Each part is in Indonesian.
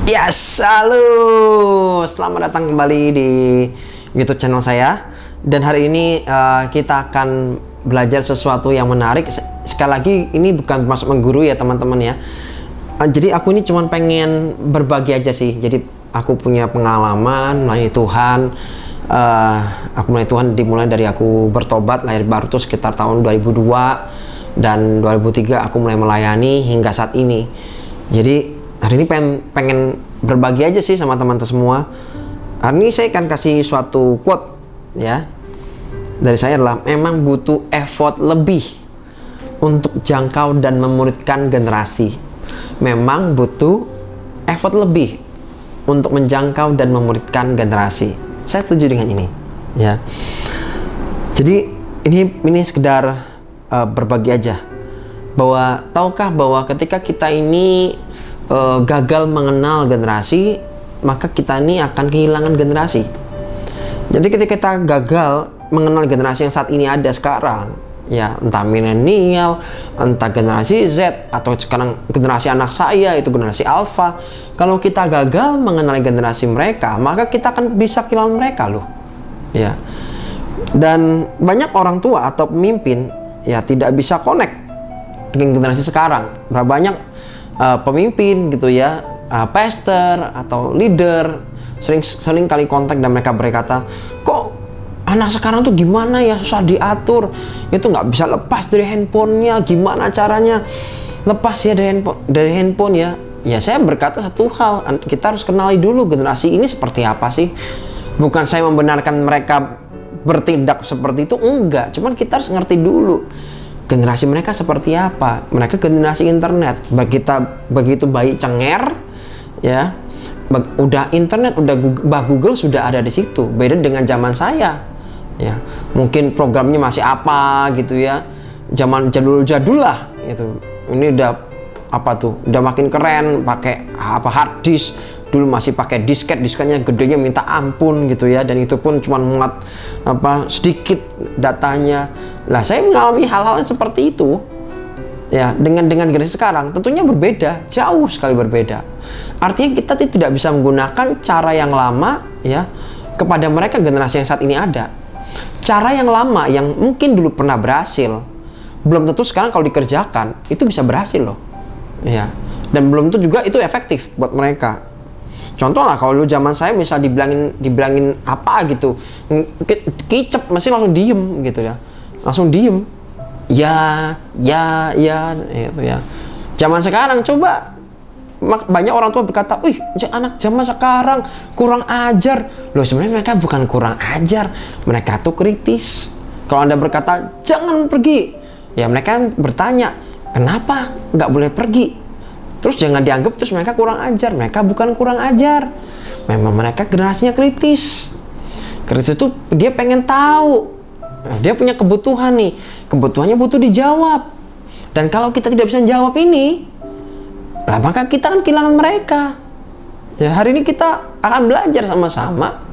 Yes, halo, selamat datang kembali di YouTube channel saya. Dan hari ini kita akan belajar sesuatu yang menarik. Sekali lagi, ini bukan masuk mengguru ya teman-teman ya. Jadi aku ini cuma pengen berbagi aja sih. Jadi aku punya pengalaman melayani Tuhan. Aku melayani Tuhan dimulai dari aku bertobat, lahir baru tuh sekitar tahun 2002. Dan 2003 aku mulai melayani hingga saat ini. Jadi hari ini pengen berbagi aja sih sama teman-teman semua. Hari ini saya akan kasih suatu quote ya dari saya, adalah memang butuh effort lebih untuk jangkau dan memuridkan generasi. Memang butuh effort lebih untuk menjangkau dan memuridkan generasi. Saya setuju dengan ini ya. Jadi ini sekedar berbagi aja, bahwa tahukah bahwa ketika kita ini gagal mengenal generasi, maka kita ini akan kehilangan generasi. Jadi ketika kita gagal mengenal generasi yang saat ini ada sekarang, ya entah milenial, entah generasi Z, atau sekarang generasi anak saya itu generasi Alpha, kalau kita gagal mengenal generasi mereka, maka kita akan bisa kehilangan mereka loh, ya. Dan banyak orang tua atau pemimpin ya tidak bisa connect dengan generasi sekarang. Berapa banyak pemimpin gitu ya, pastor atau leader sering kali kontak dan mereka berkata, kok anak sekarang tuh gimana ya, susah diatur, itu nggak bisa lepas dari handphonenya, gimana caranya lepas ya dari handphone ya. Ya saya berkata satu hal, kita harus kenali dulu generasi ini seperti apa sih. Bukan saya membenarkan mereka bertindak seperti itu, enggak, cuman kita harus ngerti dulu generasi mereka seperti apa. Mereka generasi internet. Begitu bayi cenger ya, udah internet, udah Google sudah ada di situ. Beda dengan zaman saya ya, mungkin programnya masih apa gitu ya, zaman jadul lah gitu. Ini udah apa tuh, udah makin keren, pakai hard disk. Dulu masih pakai disketnya gedenya minta ampun gitu ya, dan itu pun cuma muat sedikit datanya. Lah saya mengalami hal-hal seperti itu ya, dengan generasi sekarang tentunya berbeda, jauh sekali berbeda. Artinya kita tidak bisa menggunakan cara yang lama ya kepada mereka generasi yang saat ini ada. Cara yang lama yang mungkin dulu pernah berhasil, belum tentu sekarang kalau dikerjakan itu bisa berhasil loh ya, dan belum tentu juga itu efektif buat mereka. Contoh lah, kalau dulu zaman saya misal dibilangin apa gitu, kicep masih langsung diem gitu ya, langsung diem, ya itu ya. Zaman sekarang coba, banyak orang tua berkata, wih anak zaman sekarang kurang ajar. Loh sebenarnya mereka bukan kurang ajar, mereka tuh kritis. Kalau Anda berkata jangan pergi, ya mereka bertanya kenapa nggak boleh pergi. Terus jangan dianggap terus mereka kurang ajar. Mereka bukan kurang ajar, memang mereka generasinya kritis. Kritis itu dia pengen tahu, dia punya kebutuhan nih, kebutuhannya butuh dijawab. Dan kalau kita tidak bisa jawab ini, lah maka kita akan kehilangan mereka. Ya hari ini kita akan belajar sama-sama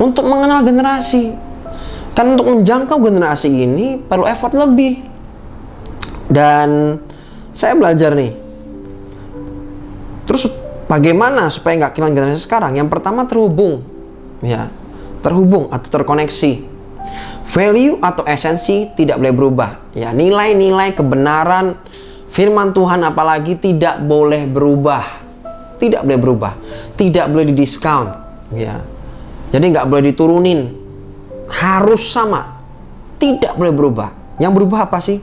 untuk mengenal generasi. Kan untuk menjangkau generasi ini perlu effort lebih. Dan saya belajar nih, terus bagaimana supaya nggak kehilangan generasi sekarang? Yang pertama terhubung atau terkoneksi. Value atau esensi tidak boleh berubah ya. Nilai-nilai kebenaran firman Tuhan apalagi tidak boleh berubah, tidak boleh didiskon ya. Jadi nggak boleh diturunin, harus sama, tidak boleh berubah. Yang berubah apa sih?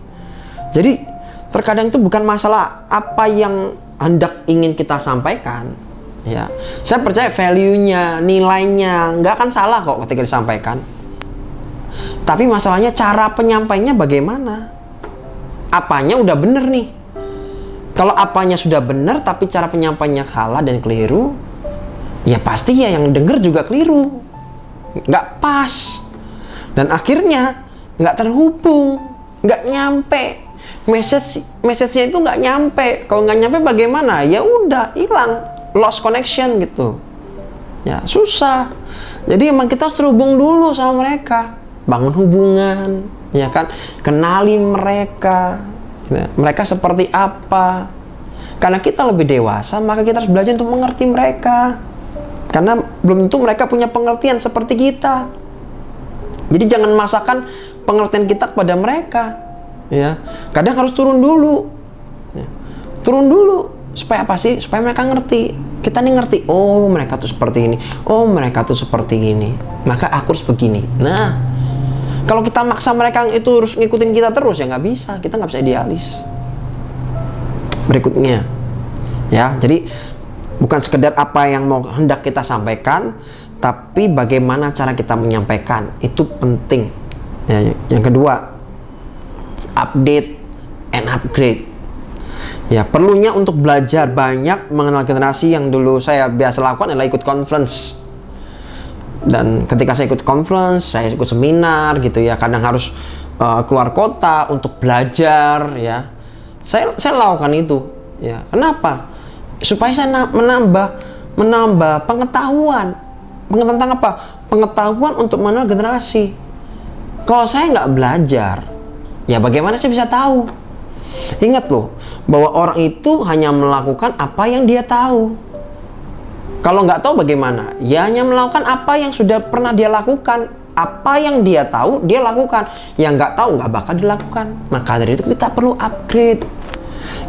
Jadi terkadang itu bukan masalah apa yang hendak ingin kita sampaikan ya. Saya percaya value-nya, nilainya nggak akan salah kok ketika disampaikan. Tapi masalahnya cara penyampaiannya bagaimana. Apanya udah bener nih. Kalau apanya sudah bener tapi cara penyampaiannya salah dan keliru, ya pasti ya yang denger juga keliru, nggak pas, dan akhirnya nggak terhubung, nggak nyampe. Message-nya itu nggak nyampe. Kalau nggak nyampe bagaimana? Ya udah hilang, lost connection gitu. Ya susah. Jadi emang kita harus terhubung dulu sama mereka, bangun hubungan, ya kan? Kenali mereka, mereka seperti apa. Karena kita lebih dewasa, maka kita harus belajar untuk mengerti mereka. Karena belum tentu mereka punya pengertian seperti kita. Jadi jangan memaksakan pengertian kita kepada mereka. Ya, kadang harus turun dulu. Ya. Turun dulu. Supaya apa sih? Supaya mereka ngerti. Kita nih ngerti, oh mereka tuh seperti ini. Oh mereka tuh seperti ini. Maka aku harus begini. Nah, kalau kita maksa mereka itu harus ngikutin kita terus, ya nggak bisa. Kita nggak bisa idealis. Berikutnya, ya, jadi bukan sekedar apa yang mau hendak kita sampaikan, tapi bagaimana cara kita menyampaikan. Itu penting. Ya, yang kedua, update and upgrade. Ya, perlunya untuk belajar banyak mengenal generasi. Yang dulu saya biasa lakukan adalah ikut conference. Dan ketika saya ikut conference, saya ikut seminar gitu ya, kadang harus keluar kota untuk belajar ya. Saya lakukan itu ya. Kenapa? Supaya saya menambah pengetahuan. Tentang apa? Pengetahuan untuk mengenal generasi. Kalau saya nggak belajar, ya bagaimana saya bisa tahu? Ingat loh, bahwa orang itu hanya melakukan apa yang dia tahu. Kalau nggak tahu bagaimana? Ya hanya melakukan apa yang sudah pernah dia lakukan. Apa yang dia tahu, dia lakukan. Yang nggak tahu, nggak bakal dilakukan. Maka dari itu kita perlu upgrade.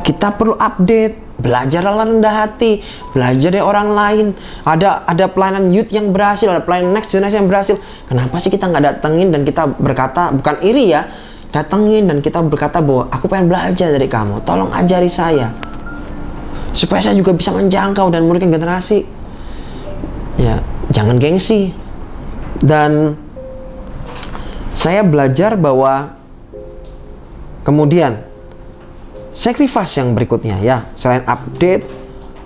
Kita perlu update. Belajar rendah hati. Belajar dari orang lain. Ada pelayanan youth yang berhasil. Ada pelayanan next generation yang berhasil. Kenapa sih kita nggak datengin dan kita berkata, bukan iri ya, datengin dan kita berkata bahwa aku pengen belajar dari kamu. Tolong ajari saya. Supaya saya juga bisa menjangkau dan memberikan generasi. Ya, jangan gengsi. Dan saya belajar bahwa kemudian sacrifice yang berikutnya ya, selain update,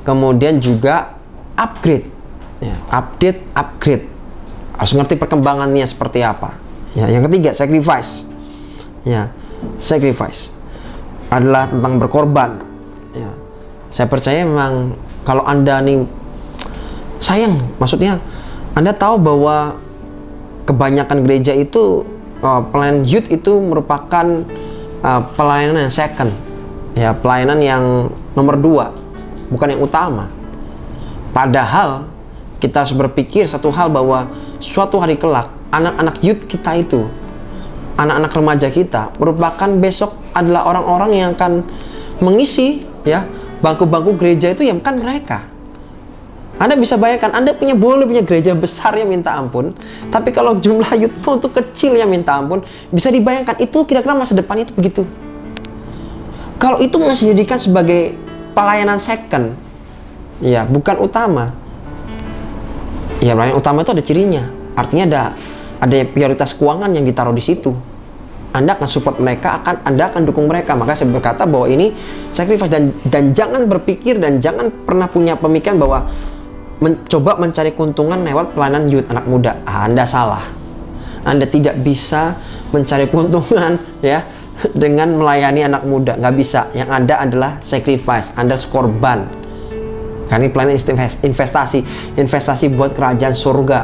kemudian juga upgrade. Ya, upgrade. Harus ngerti perkembangannya seperti apa. Ya, yang ketiga, sacrifice. Ya, sacrifice adalah tentang berkorban. Ya, saya percaya memang kalau Anda nih sayang, maksudnya Anda tahu bahwa kebanyakan gereja itu pelayanan youth itu merupakan pelayanan yang second, ya, pelayanan yang nomor 2, bukan yang utama. Padahal kita harus berpikir satu hal, bahwa suatu hari kelak anak-anak youth kita itu, anak-anak remaja kita merupakan besok adalah orang-orang yang akan mengisi ya bangku-bangku gereja itu, yang bukan mereka. Anda bisa bayangkan, Anda boleh punya gereja besar yang minta ampun, tapi kalau jumlah youthmu itu kecil yang minta ampun, bisa dibayangkan itu kira-kira masa depan itu begitu. Kalau itu masih dijadikan sebagai pelayanan second, ya bukan utama. Ya, pelayanan utama itu ada cirinya, artinya ada prioritas keuangan yang ditaruh di situ. Anda akan support mereka, Anda akan dukung mereka. Maka saya berkata bahwa ini sacrifice, dan jangan berpikir dan jangan pernah punya pemikiran bahwa mencoba mencari keuntungan lewat pelayanan youth anak muda. Anda salah. Anda tidak bisa mencari keuntungan ya dengan melayani anak muda, nggak bisa. Yang ada adalah sacrifice, Anda korban. Karena ini pelayanan investasi buat kerajaan surga.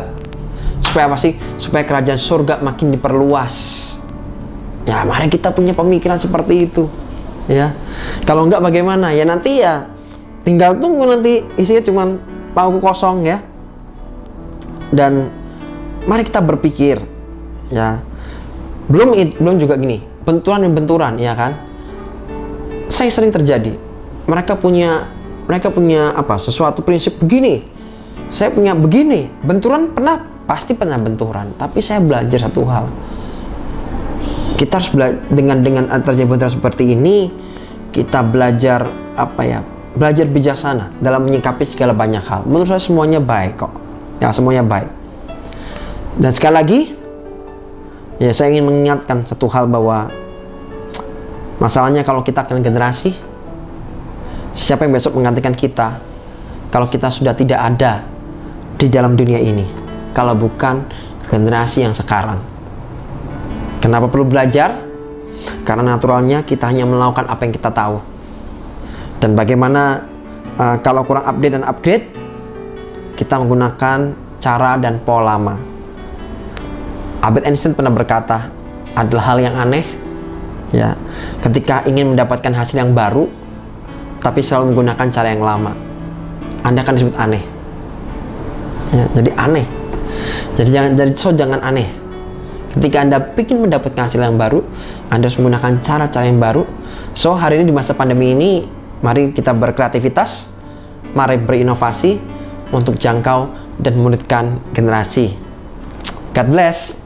Supaya apa sih? Supaya kerajaan surga makin diperluas. Ya, mari kita punya pemikiran seperti itu. Ya, kalau enggak bagaimana? Ya nanti ya tinggal tunggu nanti isinya cuman bangku kosong ya. Dan mari kita berpikir ya. Belum juga gini, benturan ya kan. Saya sering terjadi. Mereka punya apa? Sesuatu prinsip begini. Saya punya begini. Benturan pasti pernah benturan, tapi saya belajar satu hal. Kita harus dengan terjadi benturan seperti ini, kita belajar apa ya? Belajar bijaksana dalam menyikapi segala banyak hal. Menurut saya semuanya baik kok. Ya, semuanya baik. Dan sekali lagi, ya saya ingin mengingatkan satu hal, bahwa masalahnya kalau kita akan generasi, siapa yang besok menggantikan kita kalau kita sudah tidak ada di dalam dunia ini, kalau bukan generasi yang sekarang. Kenapa perlu belajar? Karena naturalnya kita hanya melakukan apa yang kita tahu. Dan bagaimana kalau kurang update dan upgrade, kita menggunakan cara dan pola lama. Albert Einstein pernah berkata, adalah hal yang aneh ya, ketika ingin mendapatkan hasil yang baru, tapi selalu menggunakan cara yang lama, Anda akan disebut aneh. Ya, jadi aneh. Jangan aneh. Ketika Anda ingin mendapatkan hasil yang baru, Anda harus menggunakan cara-cara yang baru. So, hari ini di masa pandemi ini, mari kita berkreativitas, mari berinovasi untuk jangkau dan memulihkan generasi. God bless.